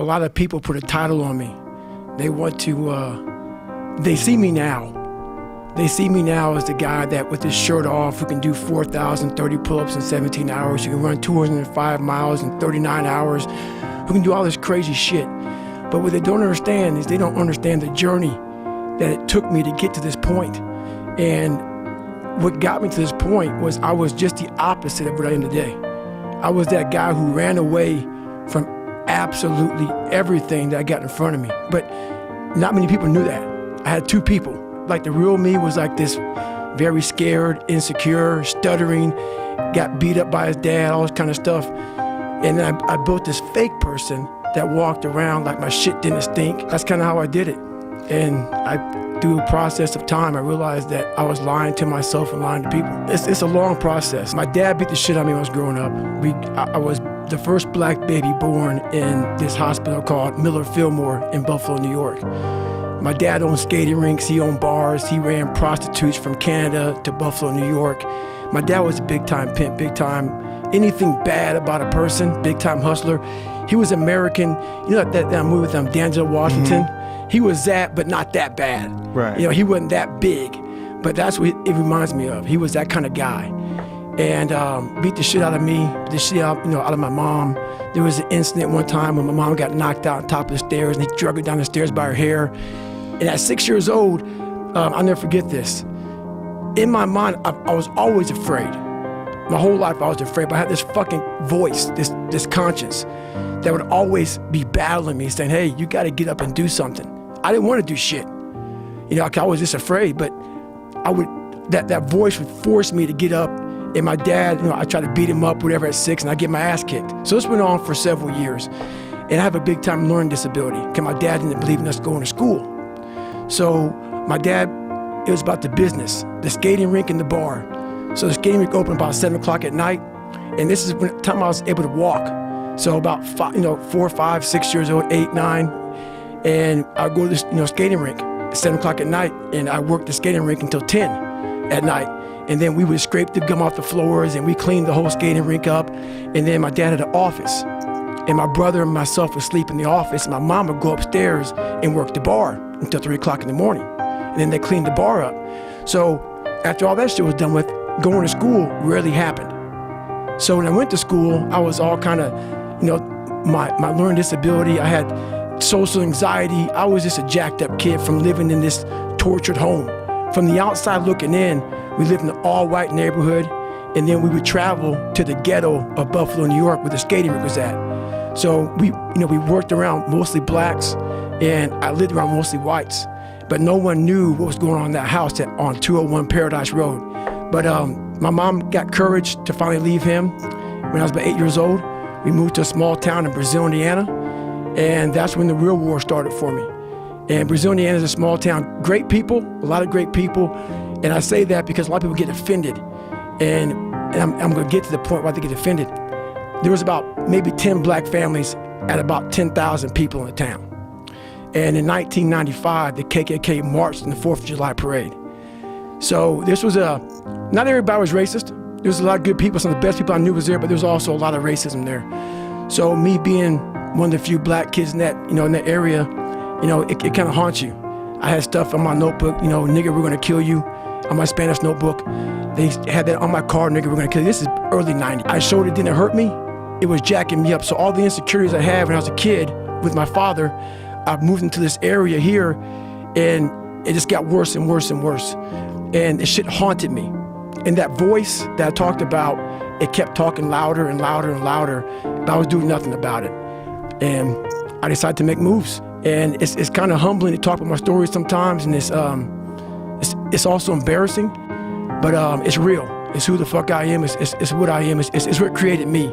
A lot of people put a title on me. They want to, they see me now. They see me now as the guy that with his shirt off who can do 4,030 pull-ups in 17 hours, who can run 205 miles in 39 hours, who can do all this crazy shit. But what they don't understand is they don't understand the journey that it took me to get to this point. And what got me to this point was I was just the opposite of what I am today. I was that guy who ran away from absolutely everything that got in front of me. But not many people knew that. I had two people. Like the real me was like this very scared, insecure, stuttering, got beat up by his dad, all this kind of stuff. And then I built this fake person that walked around like my shit didn't stink. That's kind of how I did it. And through a process of time, I realized that I was lying to myself and lying to people. It's a long process. My dad beat the shit out of me when I was growing up. I was the first black baby born in this hospital called Miller Fillmore in Buffalo, New York. My dad owned skating rinks, he owned bars, he ran prostitutes from Canada to Buffalo, New York. My dad was a big-time pimp, big-time, anything bad about a person, big-time hustler. He was American, you know that movie with Denzel Washington? Mm-hmm. He was that, but not that bad. Right. You know, he wasn't that big, but that's what it reminds me of. He was that kind of guy. And beat the shit out of me, the shit out, out of my mom. There was an incident one time when my mom got knocked out on top of the stairs and he dragged her down the stairs by her hair. And at 6 years old, I'll never forget this. In my mind, I was always afraid. My whole life I was afraid, but I had this fucking voice, this conscience that would always be battling me, saying, hey, you gotta get up and do something. I didn't want to do shit. I was just afraid, but that voice would force me to get up. And my dad, I tried to beat him up, whatever, at 6, and I get my ass kicked. So this went on for several years. And I have a big time learning disability, because my dad didn't believe in us going to school. So my dad, it was about the business, the skating rink and the bar. So the skating rink opened about 7 o'clock at night, and this is the time I was able to walk. So about 4, 5, 6 years old, 8, 9, and I'd go to the skating rink at 7 o'clock at night, and I worked the skating rink until 10 at night. And then we would scrape the gum off the floors, and we cleaned the whole skating rink up. And then my dad had an office, and my brother and myself would sleep in the office, and my mom would go upstairs and work the bar until 3 o'clock in the morning. And then they cleaned the bar up. So after all that shit was done with, going to school rarely happened. So when I went to school, I was all kind of, my learning disability, I had social anxiety. I was just a jacked up kid from living in this tortured home. From the outside looking in, we lived in an all-white neighborhood, and then we would travel to the ghetto of Buffalo, New York, where the skating rink was at. So we worked around mostly blacks, and I lived around mostly whites. But no one knew what was going on in that house on 201 Paradise Road. But my mom got courage to finally leave him when I was about 8 years old. We moved to a small town in Brazil, Indiana, and that's when the real war started for me. And Brazil, Indiana is a small town. Great people, a lot of great people. And I say that because a lot of people get offended. And I'm going to get to the point why they get offended. There was about maybe 10 black families at about 10,000 people in the town. And in 1995, the KKK marched in the 4th of July parade. So this was not everybody was racist. There was a lot of good people. Some of the best people I knew was there, but there was also a lot of racism there. So me being one of the few black kids in that, in that area, it kind of haunts you. I had stuff on my notebook, nigga, we're gonna kill you. On my Spanish notebook, they had that on my car, nigga, we're gonna kill you. This is early 90s. I showed it didn't hurt me, it was jacking me up. So all the insecurities I had when I was a kid with my father, I moved into this area here, and it just got worse and worse and worse. And the shit haunted me. And that voice that I talked about, it kept talking louder and louder and louder, but I was doing nothing about it. And I decided to make moves. And it's kind of humbling to talk about my stories sometimes, and it's also embarrassing, but it's real. It's who the fuck I am, it's what I am, it's what created me.